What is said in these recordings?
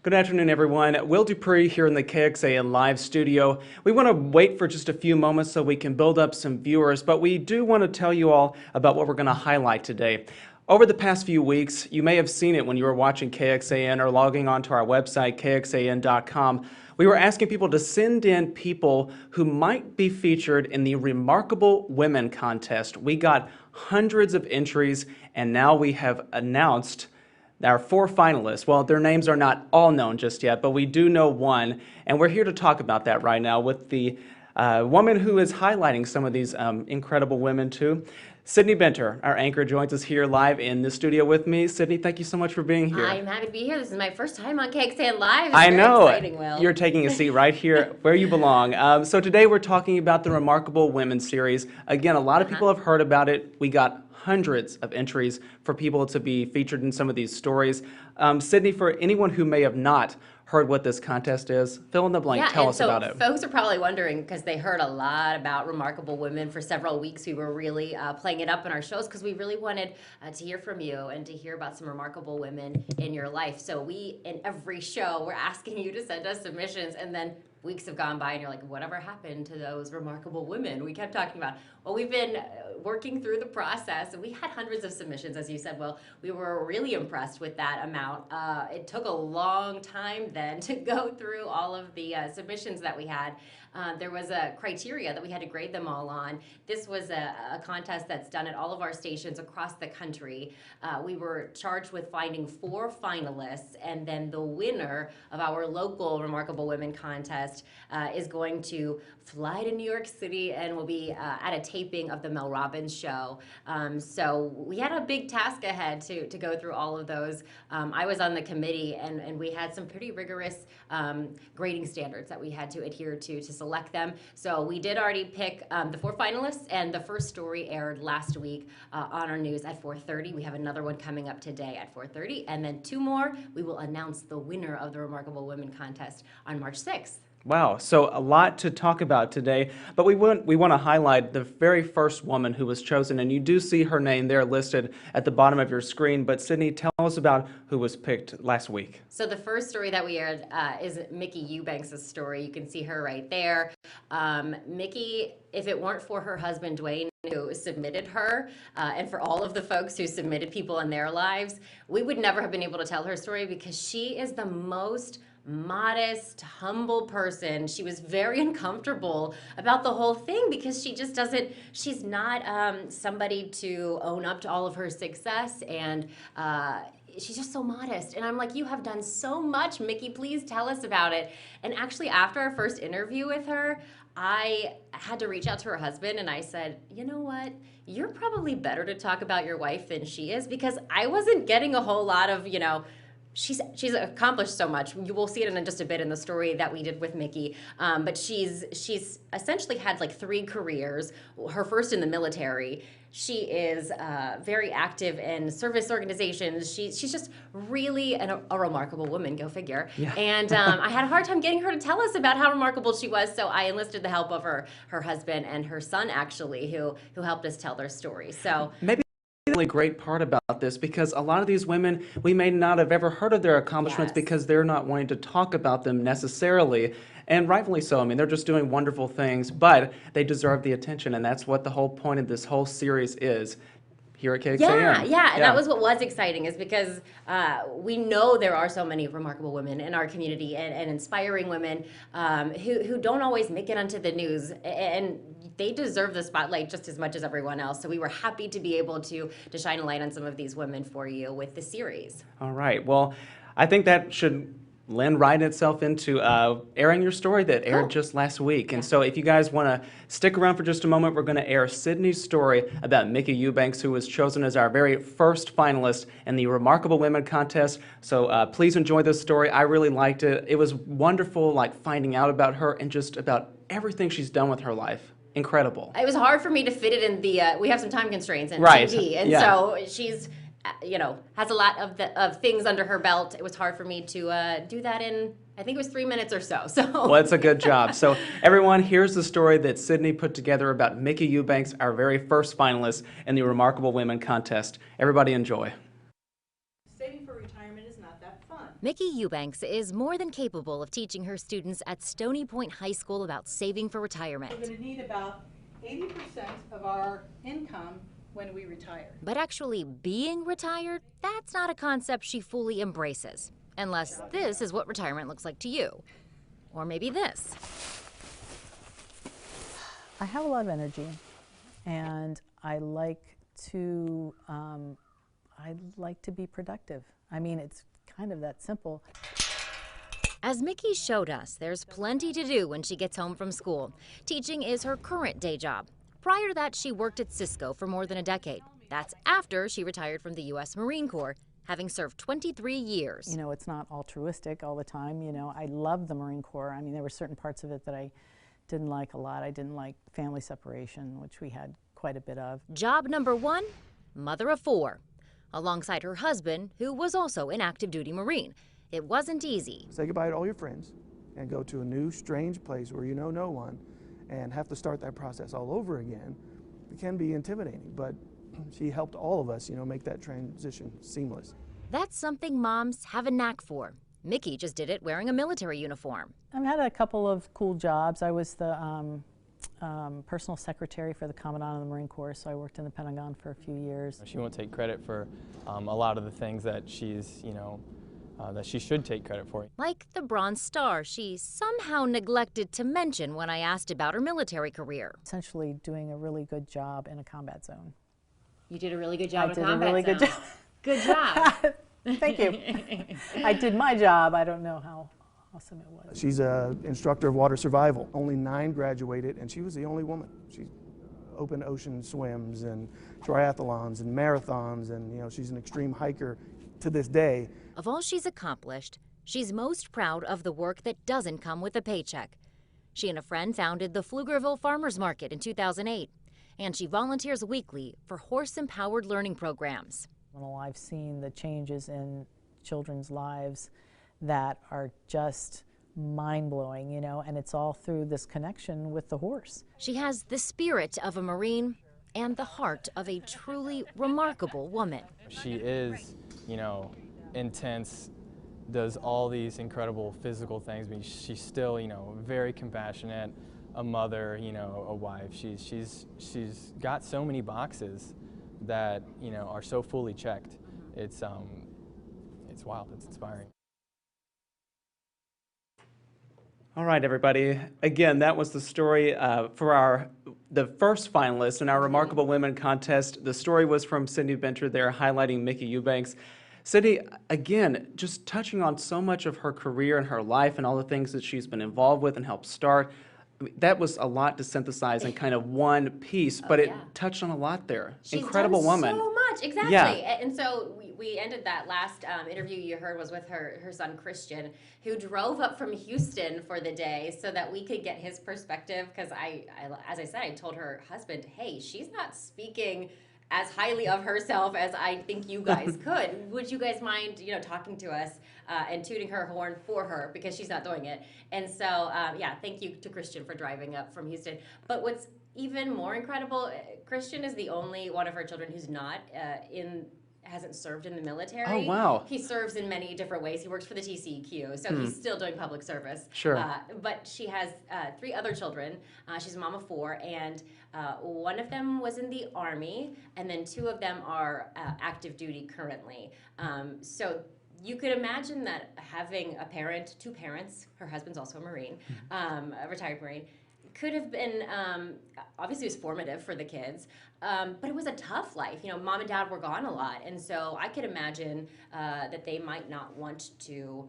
Good afternoon, everyone. Will DuPree here in the KXAN live studio. We want to wait for just a few moments so we can build up some viewers, but we do want to tell you all about what we're going to highlight today. Over the past few weeks, you may have seen it when you were watching KXAN or logging onto our website, kxan.com. We were asking people to send in people who might be featured in the Remarkable Women contest. We got hundreds of entries, and now we have announced our 4 finalists. Well, their names are not all known just yet, but we do know one, and we're here to talk about that right now with the woman who is highlighting some of these incredible women too. Sydney Benter, our anchor, joins us here live in the studio with me. Sydney, thank you so much for being here. I'm happy to be here. This is my first time on KXAN Live. It's I very know. Exciting, Will. You're taking a seat right here where you belong. So today we're talking about the Remarkable Women series. Again, a lot of people have heard about it. We got hundreds of entries for people to be featured in some of these stories. Sydney, for anyone who may have not heard what this contest is, fill in the blank, tell us about it. Folks are probably wondering, because they heard a lot about Remarkable Women for several weeks. We were really playing it up in our shows because we really wanted to hear from you and to hear about some remarkable women in your life. So we, in every show, we're asking you to send us submissions, and then weeks have gone by and you're like, whatever happened to those remarkable women we kept talking about? Well, we've been working through the process, and we had hundreds of submissions, as you said. Well, we were really impressed with that amount. It took a long time then to go through all of the submissions that we had. There was a criteria that we had to grade them all on. This was a contest that's done at all of our stations across the country. We were charged with finding 4 finalists, and then the winner of our local Remarkable Women contest is going to fly to New York City and will be at a taping of the Mel Robbins show. So we had a big task ahead to go through all of those. I was on the committee, and we had some pretty rigorous grading standards that we had to adhere to select them. So we did already pick the 4 finalists, and the first story aired last week on our news at 4:30. We have another one coming up today at 4:30, and then 2 more. We will announce the winner of the Remarkable Women contest on March 6th. Wow, so a lot to talk about today, but we want to highlight the very first woman who was chosen, and you do see her name there listed at the bottom of your screen. But Sydney, tell us about who was picked last week. So the first story that we aired is Micki Eubanks' story. You can see her right there. Micki, if it weren't for her husband, Dwayne, who submitted her, and for all of the folks who submitted people in their lives, we would never have been able to tell her story, because she is the most modest, humble person. She was very uncomfortable about the whole thing because she just doesn't, she's not somebody to own up to all of her success, and she's just so modest. And I'm like, you have done so much, Micki, please tell us about it. And actually, after our first interview with her, I had to reach out to her husband, and I said, you know what? You're probably better to talk about your wife than she is, because I wasn't getting a whole lot of, she's accomplished so much. You will see it in just a bit in the story that we did with Micki. But she's essentially had like 3 careers. Her first in the military. She is very active in service organizations. She's just really a remarkable woman, go figure. Yeah. And I had a hard time getting her to tell us about how remarkable she was, so I enlisted the help of her husband and her son, actually, who helped us tell their story. So maybe the really great part about this, because a lot of these women, we may not have ever heard of their accomplishments because they're not wanting to talk about them necessarily. And rightfully so. I mean, they're just doing wonderful things, but they deserve the attention, and that's what the whole point of this whole series is here at KXAN. Yeah, and that was what was exciting, is because we know there are so many remarkable women in our community, and inspiring women who don't always make it onto the news, and they deserve the spotlight just as much as everyone else. So we were happy to be able to shine a light on some of these women for you with the series. All right. Well, I think that should lend right itself into airing your story that aired just last week. And so if you guys want to stick around for just a moment, we're going to air Sydney's story about Micki Eubanks, who was chosen as our very first finalist in the Remarkable Women contest. So please enjoy this story. I really liked it. It was wonderful, like, finding out about her and just about everything she's done with her life. Incredible. It was hard for me to fit it in the, we have some time constraints in TV. And so she's, has a lot of things under her belt. It was hard for me to do that in, I think it was 3 minutes or so. Well, it's a good job. So everyone, here's the story that Sydney put together about Micki Eubanks, our very first finalist in the Remarkable Women contest. Everybody enjoy. Saving for retirement is not that fun. Micki Eubanks is more than capable of teaching her students at Stony Point High School about saving for retirement. We're going to need about 80% of our income when we retire. But actually being retired, that's not a concept she fully embraces. Unless this is what retirement looks like to you. Or maybe this. I have a lot of energy, and I like to be productive. I mean, it's kind of that simple. As Micki showed us, there's plenty to do when she gets home from school. Teaching is her current day job. Prior to that, she worked at Cisco for more than a decade. That's after she retired from the U.S. Marine Corps, having served 23 years. You know, it's not altruistic all the time. You know, I love the Marine Corps. I mean, there were certain parts of it that I didn't like a lot. I didn't like family separation, which we had quite a bit of. Job number one, mother of four, alongside her husband, who was also an active duty Marine. It wasn't easy. Say goodbye to all your friends and go to a new, strange place where you know no one and have to start that process all over again. It can be intimidating, but she helped all of us, you know, make that transition seamless. That's something moms have a knack for. Micki just did it wearing a military uniform. I've had a couple of cool jobs. I was the personal secretary for the Commandant of the Marine Corps, so I worked in the Pentagon for a few years. She won't take credit for a lot of the things that she's, that she should take credit for. Like the Bronze Star she somehow neglected to mention when I asked about her military career. Essentially doing a really good job in a combat zone. You did a really good job I did a really good job. Good job. Thank you. I did my job. I don't know how awesome it was. She's an instructor of water survival. Only 9 graduated, and she was the only woman. She open ocean swims and triathlons and marathons, and you know, she's an extreme hiker to this day. Of all she's accomplished, she's most proud of the work that doesn't come with a paycheck. She and a friend founded the Pflugerville Farmers Market in 2008, and she volunteers weekly for horse-empowered learning programs. Well, I've seen the changes in children's lives that are just mind-blowing, you know, and it's all through this connection with the horse. She has the spirit of a Marine and the heart of a truly remarkable woman. She is, intense, does all these incredible physical things, but she's still, very compassionate, a mother, a wife. She's got so many boxes that, are so fully checked. It's wild, it's inspiring. All right, everybody. Again, that was the story for the first finalist in our Remarkable Women contest. The story was from Cindy Benter there, highlighting Micki Eubanks. Cindy, again, just touching on so much of her career and her life and all the things that she's been involved with and helped start. I mean, that was a lot to synthesize in kind of one piece, but it touched on a lot there. She's Incredible done woman. So much, exactly. Yeah. And so we ended that last interview you heard was with her son Christian, who drove up from Houston for the day so that we could get his perspective. Because as I said, I told her husband, hey, she's not speaking as highly of herself as I think you guys could. Would you guys mind, talking to us and tooting her horn for her, because she's not doing it. And so, thank you to Christian for driving up from Houston. But what's even more incredible, Christian is the only one of her children who's not hasn't served in the military. Oh, wow. He serves in many different ways. He works for the TCEQ, so he's still doing public service. Sure. But she has 3 other children. She's a mom of 4, and one of them was in the Army, and then 2 of them are active duty currently. So you could imagine that having 2 parents, her husband's also a Marine, a retired Marine, could have been, obviously it was formative for the kids, but it was a tough life. Mom and dad were gone a lot, and so I could imagine that they might not want to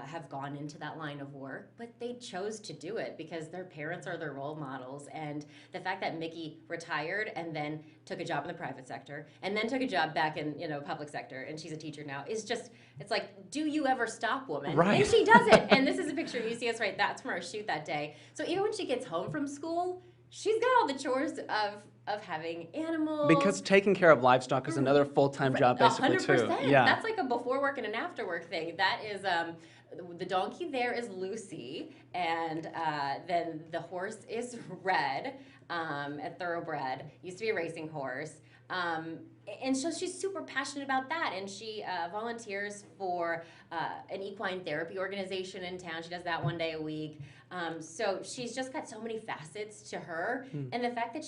have gone into that line of work, but they chose to do it because their parents are their role models. And the fact that Micki retired and then took a job in the private sector and then took a job back in public sector, and she's a teacher now, is just, it's like, do you ever stop, woman? Right. And she does it. And this is a picture, you see us right, that's from our shoot that day. So even when she gets home from school, she's got all the chores of having animals. Because taking care of livestock is another full-time job, basically, 100%. too. Yeah. That's like a before work and an after work thing. That is, the donkey there is Lucy, and then the horse is Red, a thoroughbred. Used to be a racing horse. And so she's super passionate about that, and she volunteers for an equine therapy organization in town. She does that 1 day a week. So she's just got so many facets to her, and the fact that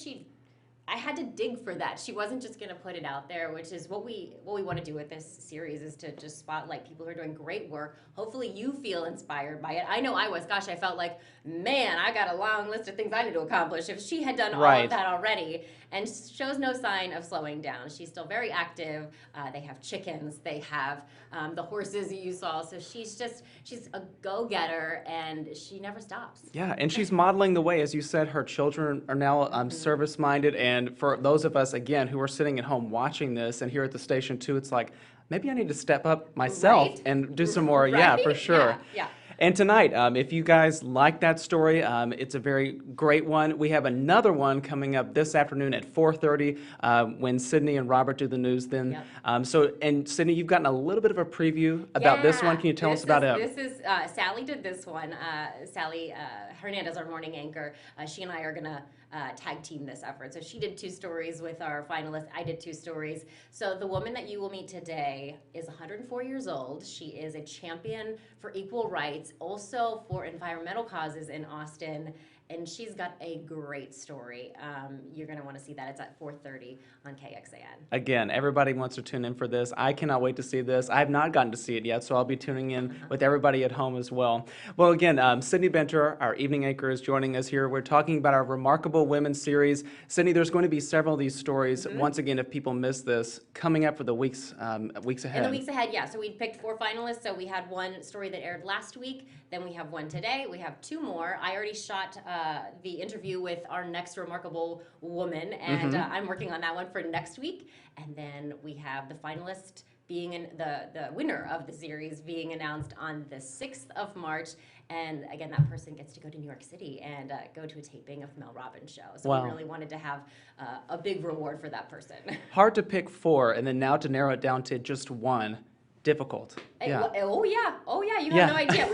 I had to dig for that. She wasn't just going to put it out there, which is what we want to do with this series, is to just spotlight people who are doing great work. Hopefully you feel inspired by it. I know I was. Gosh, I felt like, man, I got a long list of things I need to accomplish. If she had done all of that already, and shows no sign of slowing down. She's still very active. They have chickens. They have the horses that you saw. So she's a go-getter, and she never stops. Yeah, and she's modeling the way. As you said, her children are now service-minded, and for those of us, again, who are sitting at home watching this, and here at the station too, it's like, maybe I need to step up myself and do some more. Yeah, for sure. Yeah. And tonight, if you guys like that story, it's a very great one. We have another one coming up this afternoon at 4:30 when Sydney and Robert do the news then. And Sydney, you've gotten a little bit of a preview about this one. Can you tell us about it? This is, Sally did this one. Sally Hernandez, our morning anchor, she and I are going to tag team this effort. So she did 2 stories with our finalists. I did 2 stories. So the woman that you will meet today is 104 years old. She is a champion for equal rights, also for environmental causes in Austin. And she's got a great story. You're going to want to see that. It's at 4:30 on KXAN. Again, everybody wants to tune in for this. I cannot wait to see this. I have not gotten to see it yet, so I'll be tuning in with everybody at home as well. Well, again, Sydney Benter, our evening anchor, is joining us here. We're talking about our Remarkable Women series. Sydney, there's going to be several of these stories, once again, if people miss this, coming up for the weeks ahead. In the weeks ahead, yeah. So we picked 4 finalists. So we had one story that aired last week. Then we have one today. We have 2 more. I already shot the interview with our next remarkable woman, and I'm working on that one for next week. And then we have the finalist being the winner of the series being announced on the 6th of March. And again, that person gets to go to New York City and go to a taping of Mel Robbins' show. So we really wanted to have a big reward for that person. Hard to pick 4, and then now to narrow it down to just 1. Difficult. Yeah. Oh yeah. You have no idea.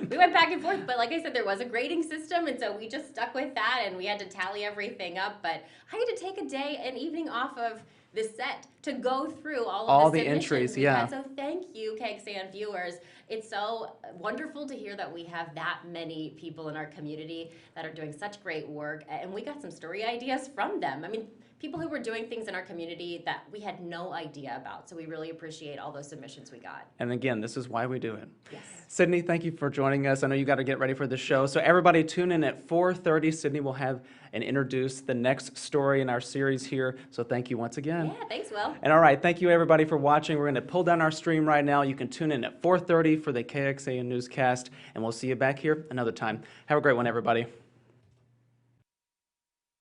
We went back and forth, but like I said, there was a grading system, and so we just stuck with that, and we had to tally everything up. But I had to take a day, an evening off of the set to go through all of the entries. Yeah. So thank you, KXAN viewers. It's so wonderful to hear that we have that many people in our community that are doing such great work, and we got some story ideas from them. I mean, people who were doing things in our community that we had no idea about. So we really appreciate all those submissions we got. And again, this is why we do it. Yes. Sydney, thank you for joining us. I know you got to get ready for the show. So everybody tune in at 4:30. Sydney will have and introduce the next story in our series here. So thank you once again. Yeah, thanks, Will. And all right, thank you everybody for watching. We're going to pull down our stream right now. You can tune in at 4:30 for the KXAN newscast, and we'll see you back here another time. Have a great one, everybody.